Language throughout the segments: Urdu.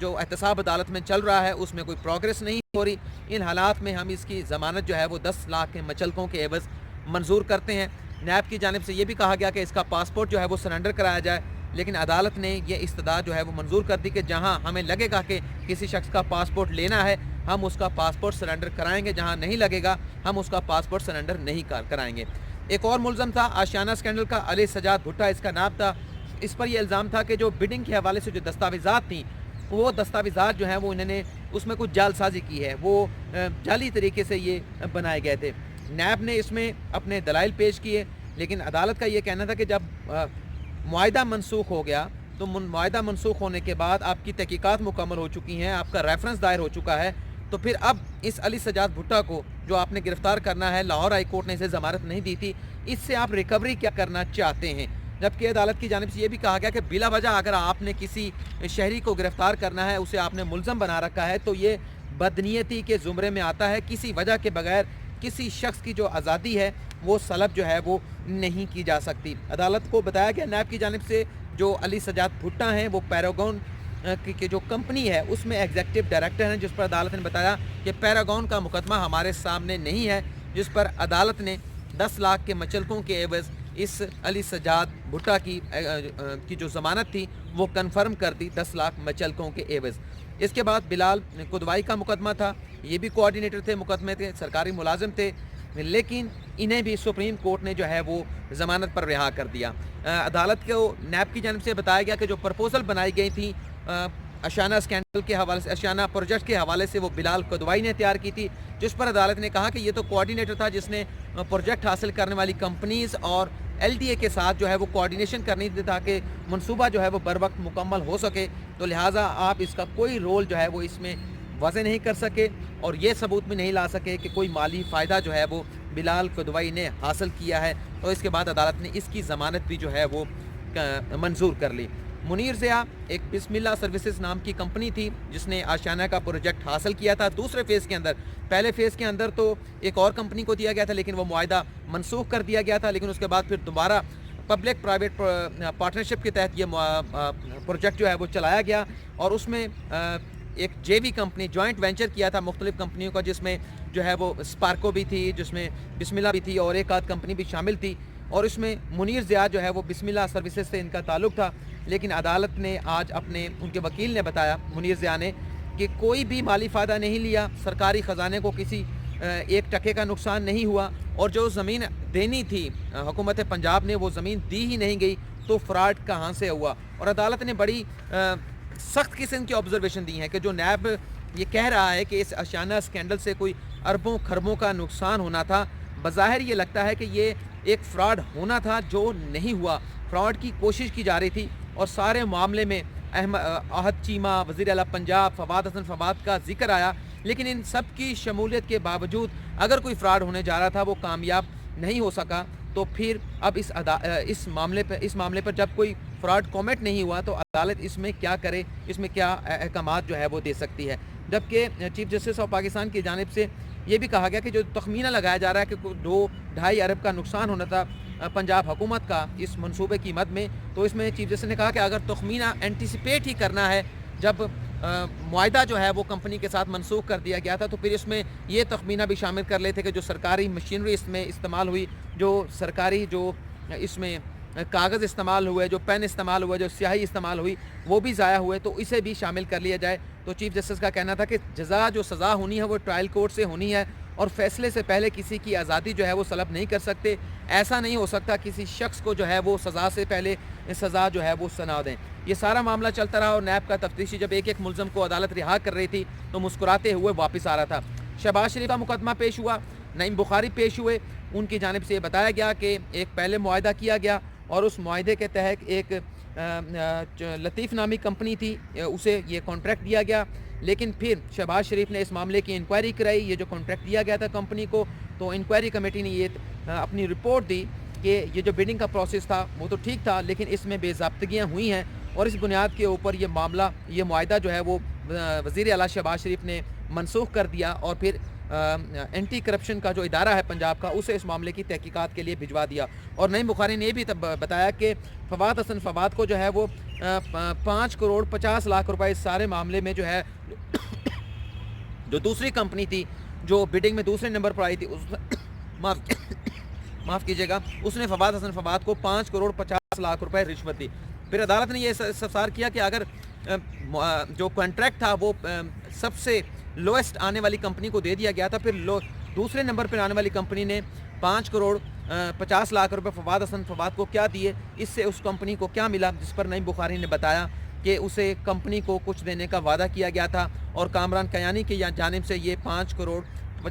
جو احتساب عدالت میں چل رہا ہے اس میں کوئی پروگریس نہیں ہو رہی. ان حالات میں ہم اس کی ضمانت جو ہے وہ 10 لاکھ کے مچلقوں کے عوض منظور کرتے ہیں. نیب کی جانب سے یہ بھی کہا گیا کہ اس کا پاسپورٹ جو ہے وہ سرنڈر کرایا جائے, لیکن عدالت نے یہ استدعا جو ہے وہ منظور کر دی کہ جہاں ہمیں لگے گا کہ کسی شخص کا پاسپورٹ لینا ہے ہم اس کا پاسپورٹ سرنڈر کرائیں گے, جہاں نہیں لگے گا ہم اس کا پاسپورٹ سرنڈر نہیں کرائیں گے. ایک اور ملزم تھا آشیانہ اسکینڈل کا, علی سجاد بھٹا اس کا نام تھا. اس پر یہ الزام تھا کہ جو بڈنگ کے حوالے سے جو دستاویزات تھیں وہ دستاویزات جو ہیں وہ انہوں نے اس میں کچھ جعل سازی کی ہے, وہ جعلی طریقے سے یہ بنائے گئے تھے. نیب نے اس میں اپنے دلائل پیش کیے, لیکن عدالت کا یہ کہنا تھا کہ جب معاہدہ منسوخ ہو گیا تو معاہدہ منسوخ ہونے کے بعد آپ کی تحقیقات مکمل ہو چکی ہیں, آپ کا ریفرنس دائر ہو چکا ہے, تو پھر اب اس علی سجاد بھٹا کو جو آپ نے گرفتار کرنا ہے, لاہور ہائی کورٹ نے اسے ضمانت نہیں دی تھی, اس سے آپ ریکوری کیا کرنا چاہتے ہیں. جبکہ عدالت کی جانب سے یہ بھی کہا گیا کہ بلا وجہ اگر آپ نے کسی شہری کو گرفتار کرنا ہے, اسے آپ نے ملزم بنا رکھا ہے, تو یہ بدنیتی کے زمرے میں آتا ہے. کسی وجہ کے بغیر کسی شخص کی جو آزادی ہے وہ سلب جو ہے وہ نہیں کی جا سکتی. عدالت کو بتایا گیا نیب کی جانب سے جو علی سجاد بھٹا ہیں وہ پیراگون کی جو کمپنی ہے اس میں ایگزیکٹو ڈائریکٹر ہیں, جس پر عدالت نے بتایا کہ پیراگون کا مقدمہ ہمارے سامنے نہیں ہے, جس پر عدالت نے 10 لاکھ کے مچلقوں کے عوض اس علی سجاد بھٹا کی جو ضمانت تھی وہ کنفرم کر دی 10 لاکھ مچلقوں کے عوض. اس کے بعد بلال کدوائی کا مقدمہ تھا, یہ بھی کوآرڈینیٹر تھے, مقدمے تھے, سرکاری ملازم تھے, لیکن انہیں بھی سپریم کورٹ نے جو ہے وہ ضمانت پر رہا کر دیا. عدالت کو نیب کی جانب سے بتایا گیا کہ جو پرپوزل بنائی گئی تھی اشانہ اسکینڈل کے حوالے سے, اشانہ پروجیکٹ کے حوالے سے, وہ بلال کدوائی نے تیار کی تھی, جس پر عدالت نے کہا کہ یہ تو کوآرڈینیٹر تھا جس نے پروجیکٹ حاصل کرنے والی کمپنیز اور ایل ڈی اے کے ساتھ جو ہے وہ کوآرڈینیشن کرنی تھی تاکہ منصوبہ جو ہے وہ بر وقت مکمل ہو سکے, تو لہٰذا آپ اس کا کوئی رول جو ہے وہ اس میں واضح نہیں کر سکے اور یہ ثبوت بھی نہیں لا سکے کہ کوئی مالی فائدہ جو ہے وہ بلال کدوائی نے حاصل کیا ہے. تو اس کے بعد عدالت نے اس کی ضمانت بھی جو ہے وہ منظور کر لی. منیر ضیاء ایک بسم اللہ سروسز نام کی کمپنی تھی جس نے آشیانہ کا پروجیکٹ حاصل کیا تھا دوسرے فیز کے اندر. پہلے فیز کے اندر تو ایک اور کمپنی کو دیا گیا تھا لیکن وہ معاہدہ منسوخ کر دیا گیا تھا, لیکن اس کے بعد پھر دوبارہ پبلک پرائیویٹ پارٹنرشپ کے تحت یہ پروجیکٹ جو ہے وہ چلایا گیا اور اس میں ایک جے وی کمپنی جوائنٹ وینچر کیا تھا مختلف کمپنیوں کا, جس میں جو ہے وہ اسپارکو بھی تھی, جس میں بسم اللہ بھی تھی اور ایک آدھ کمپنی بھی شامل تھی, اور اس میں منیر ضیاء جو ہے وہ بسم اللہ سروسز سے ان کا تعلق تھا. لیکن عدالت نے آج ان کے وکیل نے بتایا منیر ضیاء نے کہ کوئی بھی مالی فائدہ نہیں لیا, سرکاری خزانے کو کسی ایک ٹکے کا نقصان نہیں ہوا, اور جو زمین دینی تھی حکومت پنجاب نے وہ زمین دی ہی نہیں گئی, تو فراڈ کہاں سے ہوا. اور عدالت نے بڑی سخت قسم کی آبزرویشن دی ہیں کہ جو نیب یہ کہہ رہا ہے کہ اس آشیانہ اسکینڈل سے کوئی اربوں خربوں کا نقصان ہونا تھا, بظاہر یہ لگتا ہے کہ یہ ایک فراڈ ہونا تھا جو نہیں ہوا. فراڈ کی کوشش کی جا رہی تھی اور سارے معاملے میں احد چیمہ, وزیر اعلیٰ پنجاب فواد حسن فواد کا ذکر آیا, لیکن ان سب کی شمولیت کے باوجود اگر کوئی فراڈ ہونے جا رہا تھا وہ کامیاب نہیں ہو سکا. تو پھر اب اس معاملے پر جب کوئی فراڈ کومٹ نہیں ہوا تو عدالت اس میں کیا کرے, اس میں کیا احکامات جو ہے وہ دے سکتی ہے. جبکہ چیف جسٹس آف پاکستان کی جانب سے یہ بھی کہا گیا کہ جو تخمینہ لگایا جا رہا ہے کہ 2-2.5 ارب کا نقصان ہونا تھا پنجاب حکومت کا اس منصوبے کی مد میں, تو اس میں چیف جسٹس نے کہا کہ اگر تخمینہ اینٹیسپیٹ ہی کرنا ہے, جب معاہدہ جو ہے وہ کمپنی کے ساتھ منسوخ کر دیا گیا تھا تو پھر اس میں یہ تخمینہ بھی شامل کر لیتے کہ جو سرکاری مشینری اس میں استعمال ہوئی, جو سرکاری جو اس میں کاغذ استعمال ہوئے, جو پین استعمال ہوئے, جو سیاہی استعمال ہوئی وہ بھی ضائع ہوئے, تو اسے بھی شامل کر لیا جائے. تو چیف جسٹس کا کہنا تھا کہ جو سزا ہونی ہے وہ ٹرائل کورٹ سے ہونی ہے اور فیصلے سے پہلے کسی کی آزادی جو ہے وہ سلب نہیں کر سکتے. ایسا نہیں ہو سکتا کسی شخص کو جو ہے وہ سزا سے پہلے سزا جو ہے وہ سنا دیں. یہ سارا معاملہ چلتا رہا اور نیب کا تفتیشی جب ایک ملزم کو عدالت رہا کر رہی تھی تو مسکراتے ہوئے واپس آ رہا تھا. شہباز شریف کا مقدمہ پیش ہوا, نعیم بخاری پیش ہوئے, ان کی جانب سے یہ بتایا گیا کہ ایک پہلے معاہدہ کیا گیا اور اس معاہدے کے تحت ایک لطیف نامی کمپنی تھی اسے یہ کانٹریکٹ دیا گیا, لیکن پھر شہباز شریف نے اس معاملے کی انکوائری کرائی. یہ جو کانٹریکٹ دیا گیا تھا کمپنی کو, تو انکوائری کمیٹی نے یہ اپنی رپورٹ دی کہ یہ جو بڈنگ کا پروسیس تھا وہ تو ٹھیک تھا لیکن اس میں بے ضابطگیاں ہوئی ہیں, اور اس بنیاد کے اوپر یہ معاہدہ جو ہے وہ وزیر اعلیٰ شہباز شریف نے منسوخ کر دیا اور پھر اینٹی کرپشن کا جو ادارہ ہے پنجاب کا اسے اس معاملے کی تحقیقات کے لیے بھجوا دیا. اور نعیم بخاری نے یہ بھی بتایا کہ فواد حسن فواد کو جو ہے وہ 5 کروڑ 50 لاکھ روپے اس سارے معاملے میں جو ہے جو دوسری کمپنی تھی جو بیڈنگ میں دوسرے نمبر پر آئی تھی معاف کیجیے گا, اس نے فواد حسن فواد کو 5 کروڑ 50 لاکھ روپے رشوت دی. پھر عدالت نے یہ استفسار کیا کہ اگر جو کانٹریکٹ تھا وہ سب سے لوئسٹ آنے والی کمپنی کو دے دیا گیا تھا, پھر دوسرے نمبر پر آنے والی کمپنی نے 5 کروڑ 50 لاکھ روپے فواد حسن فواد کو کیا دیے, اس سے اس کمپنی کو کیا ملا, جس پر نعیم بخاری نے بتایا کہ اسے کمپنی کو کچھ دینے کا وعدہ کیا گیا تھا اور کامران کیانی کی جانب سے یہ 5 کروڑ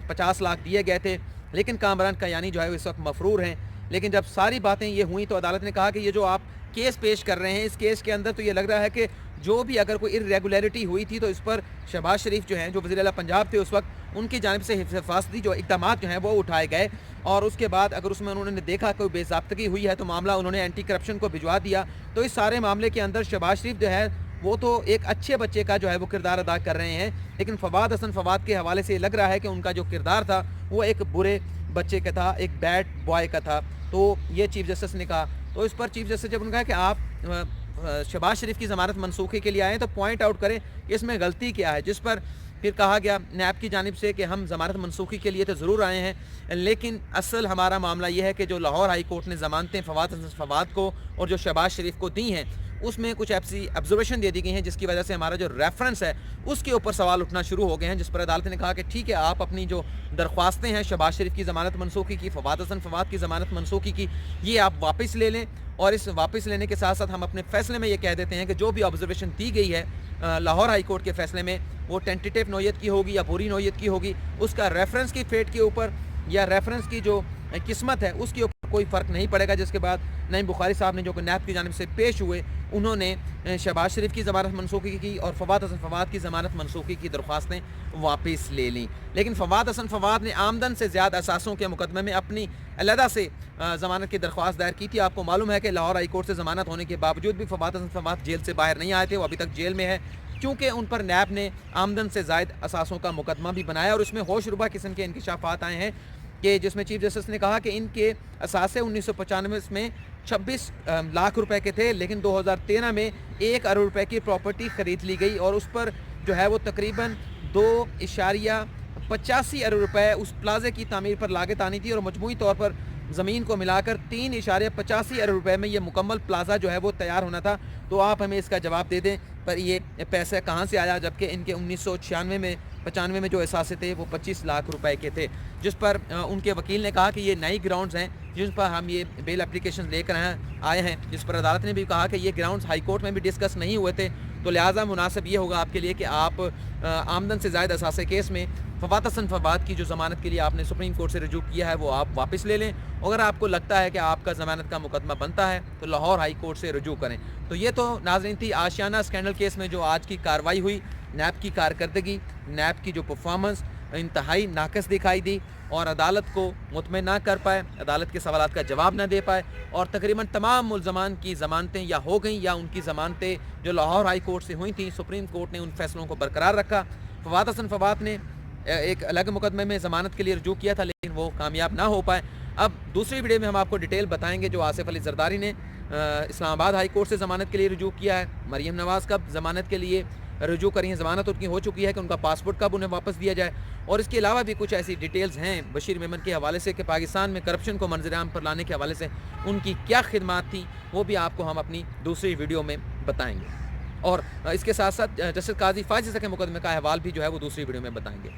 50 لاکھ دیے گئے تھے. لیکن کامران کیانی جو ہے اس وقت مفرور ہیں. لیکن جب ساری باتیں یہ ہوئیں تو عدالت نے کہا کہ یہ جو آپ کیس پیش کر رہے ہیں اس کیس کے اندر تو یہ لگ رہا ہے کہ جو بھی اگر کوئی irregularity ہوئی تھی تو اس پر شہباز شریف جو ہیں جو وزیر اعلیٰ پنجاب تھے اس وقت ان کی جانب سے حفاظتی جو اقدامات جو ہیں وہ اٹھائے گئے, اور اس کے بعد اگر اس میں انہوں نے دیکھا کوئی بے ضابطگی ہوئی ہے تو معاملہ انہوں نے اینٹی کرپشن کو بھجوا دیا. تو اس سارے معاملے کے اندر شہباز شریف جو ہے وہ تو ایک اچھے بچے کا جو ہے وہ کردار ادا کر رہے ہیں, لیکن فواد حسن فواد کے حوالے سے لگ رہا ہے کہ ان کا جو کردار تھا وہ ایک برے بچے کا تھا, ایک بیڈ بوائے کا تھا. تو یہ چیف جسٹس نے کہا. تو اس پر چیف جسٹس جب نے کہا کہ آپ شہباز شریف کی ضمانت منسوخی کے لیے آئے ہیں تو پوائنٹ آؤٹ کریں کہ اس میں غلطی کیا ہے, جس پر پھر کہا گیا نیب کی جانب سے کہ ہم ضمانت منسوخی کے لیے تو ضرور آئے ہیں, لیکن اصل ہمارا معاملہ یہ ہے کہ جو لاہور ہائی کورٹ نے ضمانتیں فواد حسن فواد کو اور جو شہباز شریف کو دی ہیں اس میں کچھ ایسی آبزرویشن دے دی گئی ہیں جس کی وجہ سے ہمارا جو ریفرنس ہے اس کے اوپر سوال اٹھنا شروع ہو گئے ہیں, جس پر عدالت نے کہا کہ ٹھیک ہے آپ اپنی جو درخواستیں ہیں شہباز شریف کی ضمانت منسوخی کی, فواد حسن فواد کی ضمانت منسوخی کی, یہ آپ واپس لے لیں. اور اس واپس لینے کے ساتھ ساتھ ہم اپنے فیصلے میں یہ کہہ دیتے ہیں کہ جو بھی آبزرویشن دی گئی ہے لاہور ہائی کورٹ کے فیصلے میں وہ ٹینٹیٹیو نوعیت کی ہوگی یا بری نوعیت کی ہوگی, اس کا ریفرنس کی فیٹ کے اوپر یا ریفرنس کی جو قسمت ہے اس کے اوپر کوئی فرق نہیں پڑے گا. جس کے بعد نعیم بخاری صاحب نے جو کہ نیب کی جانب سے پیش ہوئے انہوں نے شہباز شریف کی ضمانت منسوخی کی اور فواد حسن فواد کی ضمانت منسوخی کی درخواستیں واپس لے لیں. لیکن فواد حسن فواد نے آمدن سے زیادہ اثاثوں کے مقدمے میں اپنی علیحدہ سے ضمانت کی درخواست دائر کی تھی. آپ کو معلوم ہے کہ لاہور ہائی کورٹ سے ضمانت ہونے کے باوجود بھی فواد حسن فواد جیل سے باہر نہیں آئے تھے, وہ ابھی تک جیل میں ہے کیونکہ ان پر نیب نے آمدن سے زائد اثاثوں کا مقدمہ بھی بنایا اور اس میں ہوش ربا قسم کے انکشافات آئے ہیں کہ جس میں چیف جسٹس نے کہا کہ ان کے اثاثے 1995 میں 26 لاکھ روپے کے تھے, لیکن 2013 میں 1 ارب روپے کی پراپرٹی خرید لی گئی اور اس پر جو ہے وہ تقریباً 2.85 ارب روپے اس پلازے کی تعمیر پر لاگت آنی تھی, اور مجموعی طور پر زمین کو ملا کر 3.85 ارب روپے میں یہ مکمل پلازا جو ہے وہ تیار ہونا تھا. تو آپ ہمیں اس کا جواب دے دیں پر یہ پیسے کہاں سے آیا, جبکہ ان کے 1995 میں جو اثاثے تھے وہ 25 لاکھ روپے کے تھے, جس پر ان کے وکیل نے کہا کہ یہ نئی گراؤنڈز ہیں جن پر ہم یہ بیل اپلیکیشن لے کر آئے ہیں, جس پر عدالت نے بھی کہا کہ یہ گراؤنڈز ہائی کورٹ میں بھی ڈسکس نہیں ہوئے تھے, تو لہٰذا مناسب یہ ہوگا آپ کے لیے کہ آپ آمدن سے زائد اثاثے کیس میں فواد حسن فواد کی جو ضمانت کے لیے آپ نے سپریم کورٹ سے رجوع کیا ہے وہ آپ واپس لے لیں. اگر آپ کو لگتا ہے کہ آپ کا ضمانت کا مقدمہ بنتا ہے تو لاہور ہائی کورٹ سے رجوع کریں. تو یہ تو ناظرین تھی آشیانہ اسکینڈل کیس میں جو آج کی کارروائی ہوئی. نیب کی کارکردگی, نیب کی جو پرفارمنس انتہائی ناقص دکھائی دی اور عدالت کو مطمئن نہ کر پائے, عدالت کے سوالات کا جواب نہ دے پائے, اور تقریباً تمام ملزمان کی ضمانتیں یا ہو گئیں یا ان کی ضمانتیں جو لاہور ہائی کورٹ سے ہوئی تھیں سپریم کورٹ نے ان فیصلوں کو برقرار رکھا. فواد حسن فواد نے ایک الگ مقدمے میں ضمانت کے لیے رجوع کیا تھا لیکن وہ کامیاب نہ ہو پائے. اب دوسری ویڈیو میں ہم آپ کو ڈیٹیل بتائیں گے جو آصف علی زرداری نے اسلام آباد ہائی کورٹ سے ضمانت کے لیے رجوع کیا ہے, مریم نواز کب ضمانت کے لیے رجوع کری ہیں, ضمانت ان کی ہو چکی ہے کہ ان کا پاسپورٹ کب انہیں واپس دیا جائے, اور اس کے علاوہ بھی کچھ ایسی ڈیٹیلز ہیں بشیر میمن کے حوالے سے کہ پاکستان میں کرپشن کو منظر عام پر لانے کے حوالے سے ان کی کیا خدمات تھیں, وہ بھی آپ کو ہم اپنی دوسری ویڈیو میں بتائیں گے. اور اس کے ساتھ ساتھ جسٹس قاضی فائز عیسیٰ کے مقدمے کا احوال بھی جو ہے وہ دوسری ویڈیو میں بتائیں گے.